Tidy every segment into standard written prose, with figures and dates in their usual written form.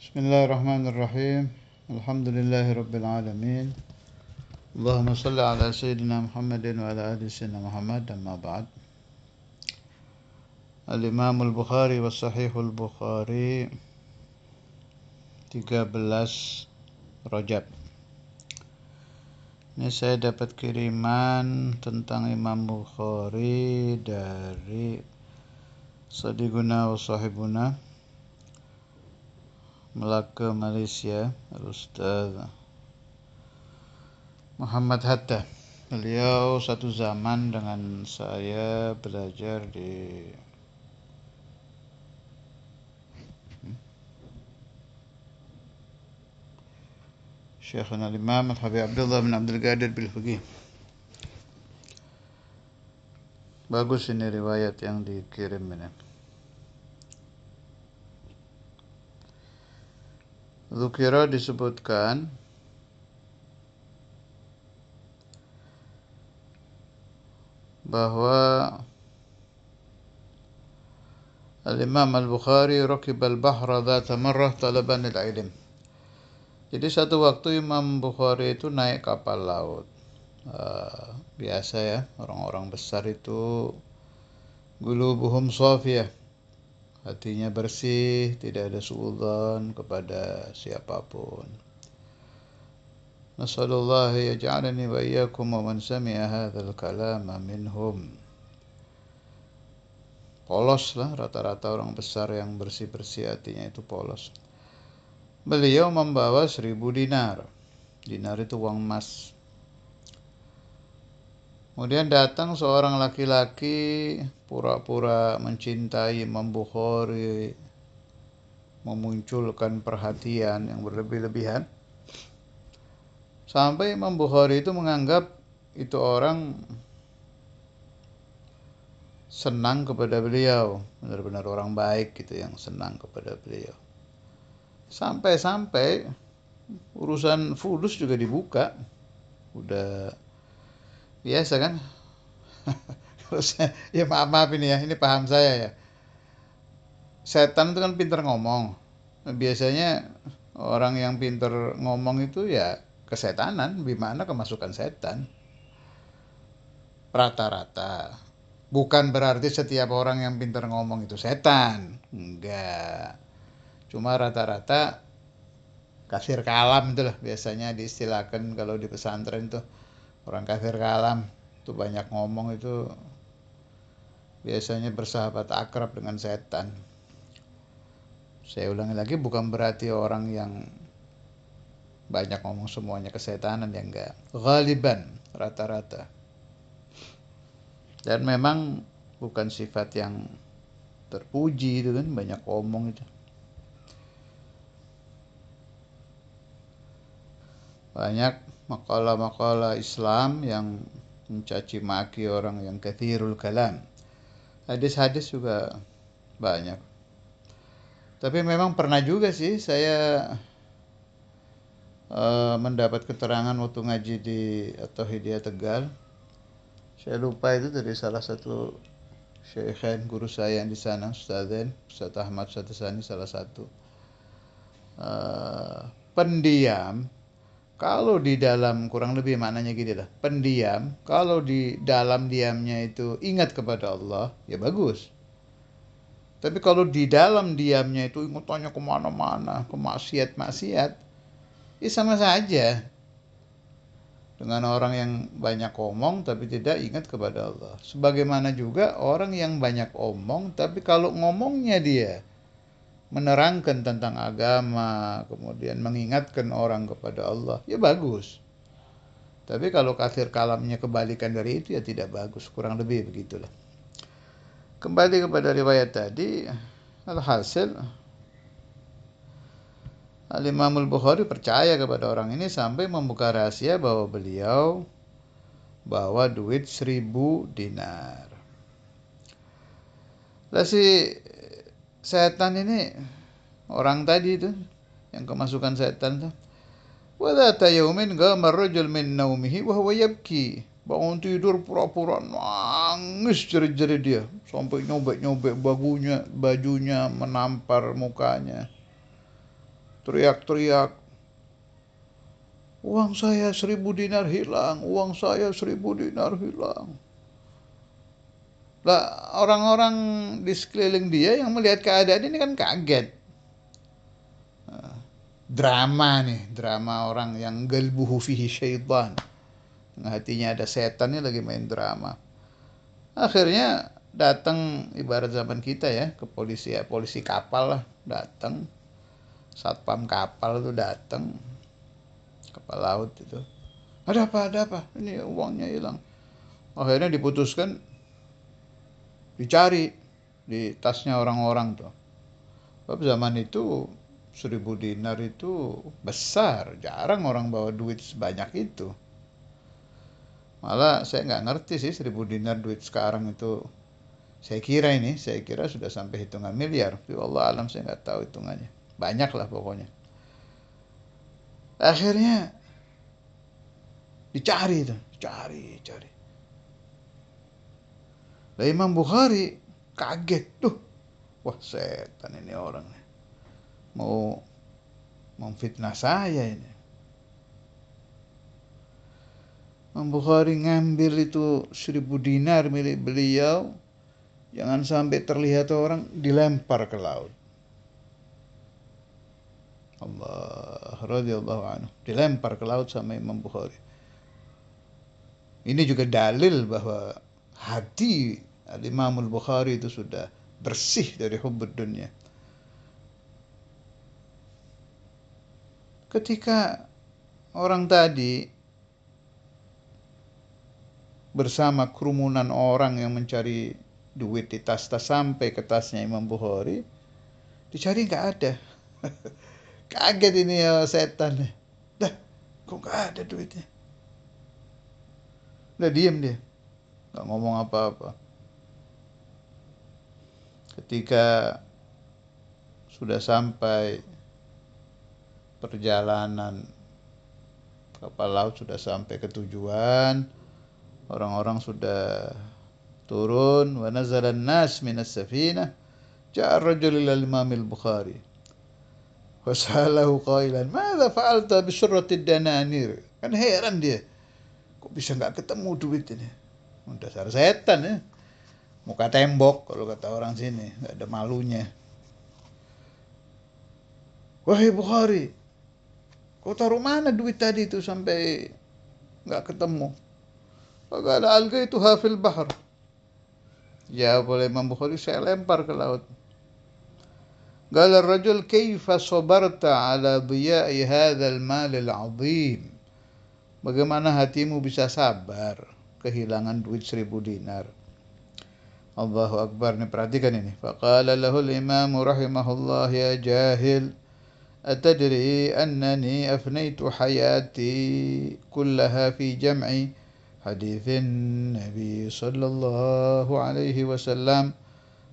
Bismillahirrahmanirrahim. Alhamdulillahi Rabbil Alamin. Allahumma salli ala Sayyidina Muhammadin wa ala ali Sayyidina Muhammad, amma ba'd. Al-Imam Al-Bukhari wa Sahih Al-Bukhari 13 Rajab. Ini saya dapat kiriman tentang Imam Bukhari dari Sadiquna wa Sahibuna Melaka, Malaysia, Al-Ustaz Muhammad Hatta. Beliau satu zaman dengan saya belajar di Syekhuna Al-Imam Al-Habib Abdullah bin Abdul Qadir Bil-Faqih. Bagus ini riwayat yang dikirim ini. Dzukira disebutkan bahwa Al-Imam Al-Bukhari rakibal bahra dzata marrah talaban al-ilm. Jadi satu waktu Imam Bukhari itu naik kapal laut. Biasa ya, orang-orang besar itu qulubuhum shafiyah, hatinya bersih, tidak ada suudzon kepada siapapun. Nasallallahu yaj'alani wa iyyakum wa man sami'a hadzal kalama minhum. Polos lah, rata-rata orang besar yang bersih-bersih hatinya itu polos. Beliau membawa 1000 dinar. Dinar itu uang emas. Kemudian datang seorang laki-laki pura-pura mencintai Imam Bukhari, memunculkan perhatian yang berlebih-lebihan. Sampai Imam Bukhari itu menganggap itu orang senang kepada beliau, benar-benar orang baik gitu yang senang kepada beliau. Sampai-sampai urusan fulus juga dibuka. Udah biasa kan? Ya maaf ini ya, ini paham saya ya. Setan itu kan pintar ngomong. Biasanya orang yang pintar ngomong itu ya kesetanan, bimana kemasukan setan. Rata-rata. Bukan berarti setiap orang yang pintar ngomong itu setan. Enggak. Cuma rata-rata kafir kalam itulah biasanya diistilahkan kalau di pesantren tuh. Orang kafir kalam itu banyak ngomong itu biasanya bersahabat akrab dengan setan. Saya ulangi lagi, bukan berarti orang yang banyak ngomong semuanya kesetanan, ya enggak. Ghaliban, rata-rata. Dan memang bukan sifat yang terpuji itu kan, banyak ngomong itu. Banyak makalah-makalah Islam yang mencaci maki orang yang kathirul kalam. Hadis-hadis juga banyak. Tapi memang pernah juga sih saya mendapat keterangan waktu ngaji di At-Tauhidiyah Tegal. Saya lupa itu dari salah satu syekhen guru saya yang di sana, Ustaz Ahmad Satasani salah satu. Pendiam, kalau di dalam, kurang lebih maknanya gini lah, pendiam, kalau di dalam diamnya itu ingat kepada Allah, ya bagus. Tapi kalau di dalam diamnya itu ingatannya kemana-mana, ke maksiat-maksiat, ya sama saja dengan orang yang banyak omong tapi tidak ingat kepada Allah. Sebagaimana juga orang yang banyak omong, tapi kalau ngomongnya dia menerangkan tentang agama, kemudian mengingatkan orang kepada Allah, ya bagus. Tapi kalau kafir kalamnya kebalikan dari itu, ya tidak bagus. Kurang lebih begitulah. Kembali kepada riwayat tadi, alhasil Al-Imam Al-Bukhari percaya kepada orang ini sampai membuka rahasia bahwa beliau bawa duit 1000 dinar. Lah si setan ini, orang tadi itu yang kemasukan setan tuh, wa dzata yaumin qama ar-rajul min naumihi wa huwa yabki. Bangun tidur pura-pura nangis jerit-jerit dia sampai nyobek-nyobek bajunya, menampar mukanya. teriak-teriak, uang saya 1.000 dinar hilang, uang saya 1.000 dinar hilang. Lah orang-orang di sekeliling dia yang melihat keadaan ini kan kaget. Drama nih, drama orang yang galbuhu fihi syaitan. Hatinya ada setan, ini lagi main drama. Akhirnya datang ibarat zaman kita ya, ke polisi ya, polisi kapal lah datang. Satpam kapal itu datang, kapal laut itu. Ada apa? Ada apa? Ini uangnya hilang. Akhirnya diputuskan dicari di tasnya orang-orang tuh. Sebab zaman itu 1.000 dinar itu besar, jarang orang bawa duit sebanyak itu. Malah saya nggak ngerti sih 1.000 dinar duit sekarang itu. Saya kira sudah sampai hitungan miliar. Tapi Allah alam saya nggak tahu hitungannya. Banyak lah pokoknya. Akhirnya dicari itu, cari. Lah Imam Bukhari kaget tuh. Wah setan ini orang mau memfitnah saya ini. Imam Bukhari ngambil itu 1.000 dinar milik beliau, jangan sampai terlihat orang, dilempar ke laut. Allah radhiyallahu anhu, dilempar ke laut sama Imam Bukhari. Ini juga dalil bahwa hati Imam Bukhari itu sudah bersih dari hubbud dunia. Ketika orang tadi bersama kerumunan orang yang mencari duit di tas-tas sampai ke tasnya Imam Bukhari, dicari nggak ada. Kaget ini ya setan. Dah, kok nggak ada duitnya? Udah diem dia, nggak ngomong apa-apa. Ketika sudah sampai perjalanan kapal laut, sudah sampai ke tujuan, orang-orang sudah turun, wa nazalan nas minas safinah, ja'a ar-rajul ila al-Imam al-Bukhari wa sa'alahu qailan madza fa'alta bi syurratid dananir. Kan heran dia, kok bisa nggak ketemu duit ini. Dasar setan ya, muka tembok kalau kata orang sini, nggak ada malunya. Wahai Bukhari, kau taruh mana duit tadi itu sampai nggak ketemu? Kagak ada, alga itu hafil bahar. Ya boleh Imam Bukhari, saya lempar ke laut. Qala ar-rajul kaifa sabarta ala dhiya'i hadzal mal al-'azim. Bagaimana hatimu bisa sabar kehilangan duit 1.000 dinar? Allahu Akbar, nih perhatikan ini. Faqala lahul imamu rahimahullah ya jahil atadri annani afnaitu hayati kullaha fi jam'i hadithin Nabi sallallahu alaihi wasallam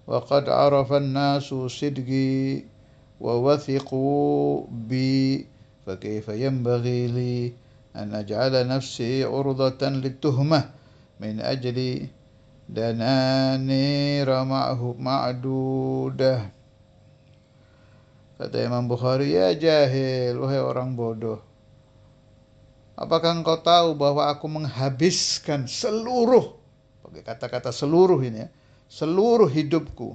wa qad arafa an-nasu sidqi wa wathiqu bi fa kayfa yanbaghi li an aj'ala nafsi 'urdatan lit-tuhmah min ajli dananira ma'dudah. Kata Imam Bukhari, ya jahil, wahai orang bodoh, apakah engkau tahu bahwa aku menghabiskan seluruh, pakai kata-kata seluruh ini ya, seluruh hidupku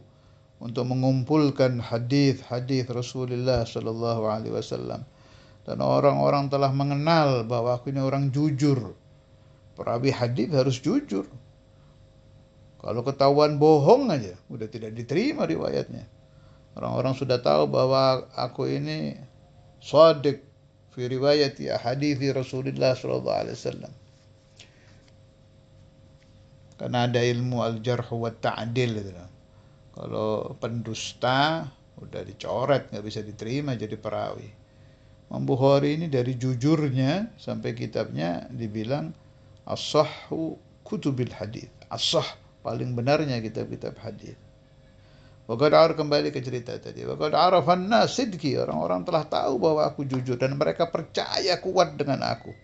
untuk mengumpulkan hadis-hadis Rasulullah Shallallahu Alaihi Wasallam, dan orang-orang telah mengenal bahwa aku ini orang jujur. Perawi hadis harus jujur. Kalau ketahuan bohong aja, udah tidak diterima riwayatnya. Orang-orang sudah tahu bahwa aku ini shadiq fi riwayati ahadithi Rasulullah sallallahu alaihi wasallam. Karena ada ilmu al-jarh wa ta'dil gitu. Kalau pendusta udah dicoret, nggak bisa diterima jadi perawi. Imam Bukhari ini dari jujurnya sampai kitabnya dibilang as-sahhu kutubil hadis. As-sah, paling benarnya kitab-kitab hadis. Waqad kembali ke cerita tadi. Waqad arafan nas sidqi, orang-orang telah tahu bahwa aku jujur dan mereka percaya kuat dengan aku.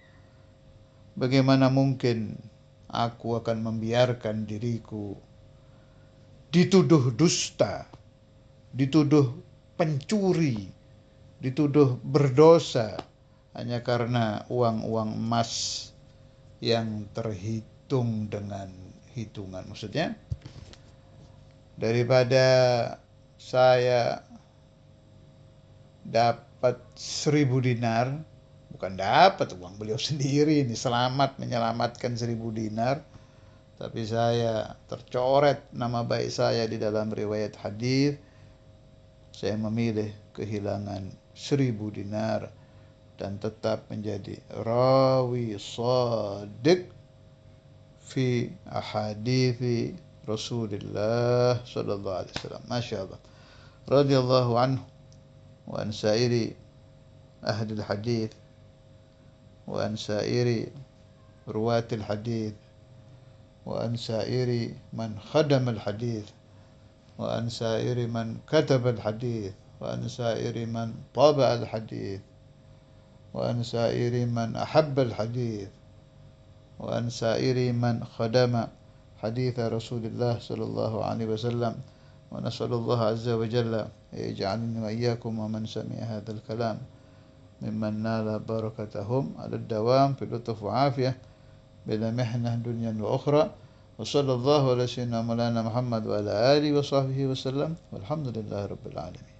Bagaimana mungkin aku akan membiarkan diriku dituduh dusta, dituduh pencuri, dituduh berdosa hanya karena uang-uang emas yang terhitung dengan hitungan. Maksudnya, daripada saya dapat 1.000 dinar, bukan dapat uang beliau sendiri ini, menyelamatkan 1.000 dinar, tapi saya tercoret nama baik saya di dalam riwayat hadis, saya memilih kehilangan 1.000 dinar dan tetap menjadi rawi shadiq fi ahadithi Rasulullah sallallahu alaihi wasallam. Masya Allah. Radhiyallahu anhu wa an sairi ahli al-hadith wa an sairi ruwat al-hadith wa an sairi man khadam al-hadith wa an sairi man katab al-hadith wa an sairi man taba al-hadith wa an sairi man ahabba al-hadith wa an sairi man khadama hadith Rasulullah sallallahu alaihi wasallam. wa nas'alullah azza wa jalla yaj'alni wa iyyakum wa man sami'a hadzal kalam mimman nala barakatahum ala dawam fi lutf wa afiyah bila mihnah dunya wa ukhra. wa sallallahu ala sayyidina maulana Muhammad wa ala alihi wa sahbihi wa sallam walhamdulillahi rabbil alamin.